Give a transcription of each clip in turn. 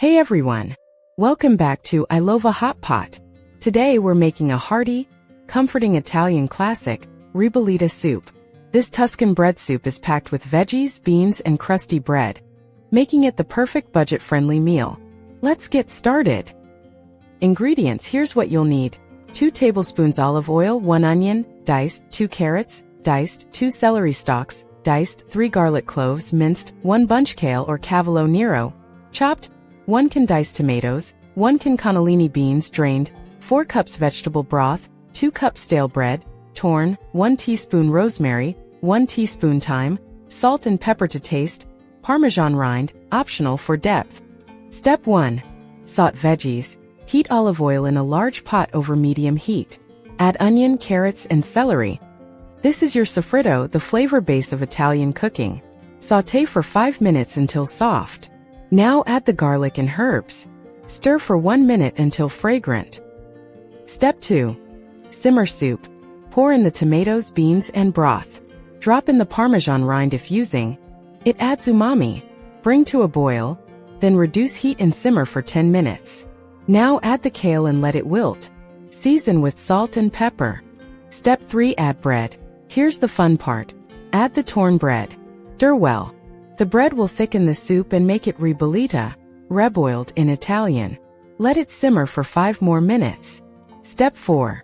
Hey everyone! Welcome back to AILOVA Hot Pot. Today we're making a hearty, comforting Italian classic, Ribollita soup. This Tuscan bread soup is packed with veggies, beans, and crusty bread, making it the perfect budget-friendly meal. Let's get started. Ingredients: here's what you'll need. 2 tablespoons olive oil, 1 onion, diced, 2 carrots, diced, 2 celery stalks, diced, 3 garlic cloves, minced, 1 bunch kale or cavolo nero, chopped, 1 can diced tomatoes, 1 can cannellini beans drained, 4 cups vegetable broth, 2 cups stale bread, torn, 1 teaspoon rosemary, 1 teaspoon thyme, salt and pepper to taste, Parmesan rind, optional for depth. Step 1. Sauté veggies. Heat olive oil in a large pot over medium heat. Add onion, carrots, and celery. This is your soffritto, the flavor base of Italian cooking. Sauté for 5 minutes until soft. Now add the garlic and herbs. Stir for 1 minute until fragrant. Step 2. Simmer soup. Pour in the tomatoes, beans, and broth. Drop in the Parmesan rind if using. It adds umami. Bring to a boil, then reduce heat and simmer for 10 minutes. Now add the kale and let it wilt. Season with salt and pepper. Step 3. Add bread. Here's the fun part. Add the torn bread. Stir well. The bread will thicken the soup and make it ribollita, reboiled in Italian. Let it simmer for 5 more minutes. Step 4.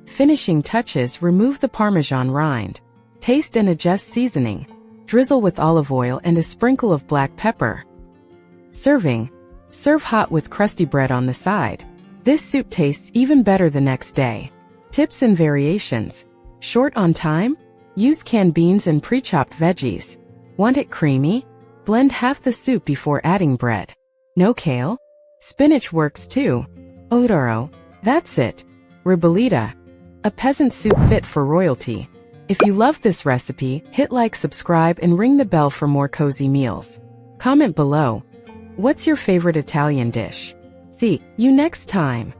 Finishing touches: remove the Parmesan rind. Taste and adjust seasoning. Drizzle with olive oil and a sprinkle of black pepper. Serving. Serve hot with crusty bread on the side. This soup tastes even better the next day. Tips and variations. Short on time? Use canned beans and pre-chopped veggies. Want it creamy? Blend half the soup before adding bread. No kale? Spinach works too. Odoro. That's it. Ribollita. A peasant soup fit for royalty. If you love this recipe, hit like, subscribe, and ring the bell for more cozy meals. Comment below. What's your favorite Italian dish? See you next time.